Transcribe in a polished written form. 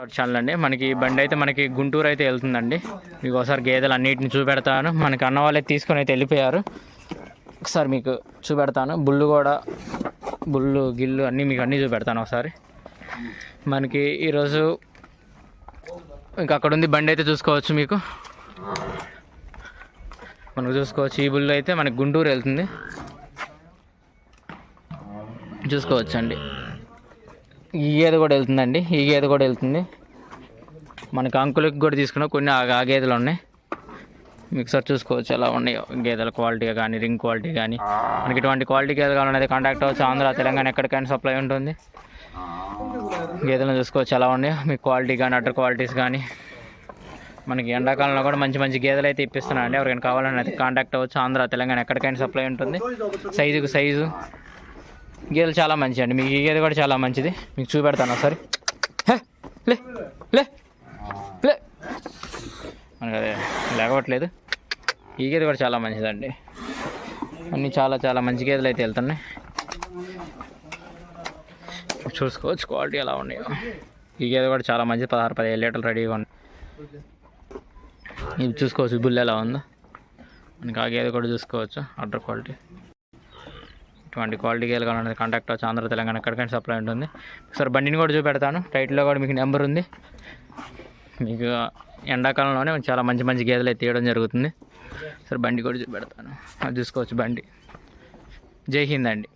Channel అండి. మనకి బండి అయితే మనకి గుంటూరు అయితే వెళ్తుందండి. మీకు ఒకసారి గేదెలు అన్నిటిని చూపెడతాను. మనకి అన్న వాళ్ళే తీసుకొని అయితే వెళ్ళిపోయారు. ఒకసారి మీకు చూపెడతాను. బుల్లు గిల్లు అన్నీ మీకు అన్నీ చూపెడతాను ఒకసారి. మనకి ఈరోజు ఇంకా అక్కడ ఉంది బండి అయితే చూసుకోవచ్చు. మనకు చూసుకోవచ్చు. ఈ బుల్లు అయితే మనకి గుంటూరు వెళ్తుంది చూసుకోవచ్చు అండి. ఈ గేదె కూడా వెళ్తుంది. మనకి అంకులకి కూడా తీసుకున్న కొన్ని ఆ గేదెలు ఉన్నాయి. మీకు సార్ చూసుకోవచ్చు ఎలా ఉన్నాయో గేదెల క్వాలిటీగా కానీ, రింగ్ క్వాలిటీ కానీ. మనకి ఇటువంటి క్వాలిటీ గేదెలు కావాలనేది కాంటాక్ట్ అవ్వచ్చు. ఆంధ్ర, తెలంగాణ ఎక్కడికైనా సప్లై ఉంటుంది. గేదెలను చూసుకోవచ్చు ఎలా ఉన్నాయో. మీకు క్వాలిటీ కానీ, అటర్ క్వాలిటీస్ కానీ. మనకి ఎండాకాలంలో కూడా మంచి మంచి గేదెలు అయితే ఇప్పిస్తున్నాను అండి. ఎవరికైనా కావాలని అయితే కాంటాక్ట్ అవ్వచ్చు. ఆంధ్ర, తెలంగాణ ఎక్కడికైనా సప్లై ఉంటుంది. సైజు గేదెలు చాలా మంచి అండి. మీకు ఈ గేదె కూడా చాలా మంచిది. మీకు చూపెడతాను ఒకసారి. లే లే లే మనకు అదే లేకపోవట్లేదు. ఈ గేదె కూడా చాలా మంచిదండి. అన్నీ చాలా మంచి గేదెలు అయితే వెళ్తున్నాయి. చూసుకోవచ్చు క్వాలిటీ ఎలా ఉన్నాయో. ఈ గేదె కూడా చాలా మంచిది. 16-17 లీటర్లు రెడీగా ఉంది. ఇవి చూసుకోవచ్చు బుల్ ఎలా ఉందో. మనకి ఆ గేదె కూడా చూసుకోవచ్చు. Udder quality. ఇటువంటి క్వాలిటీ గేదెలు కావాలనేది కాంటాక్ట్ అవ్వచ్చు. ఆంధ్ర, తెలంగాణ ఎక్కడికైనా సప్లై ఉంటుంది. ఒకసారి బండిని కూడా చూపెడతాను. టైటిల్లో కూడా మీకు నెంబర్ ఉంది. మీకు ఎండాకాలంలోనే చాలా మంచి గేదెలు అయితే తీయడం జరుగుతుంది. సరే బండి కూడా చూపెడతాను. అది చూసుకోవచ్చు బండి. జై హింద్ అండి.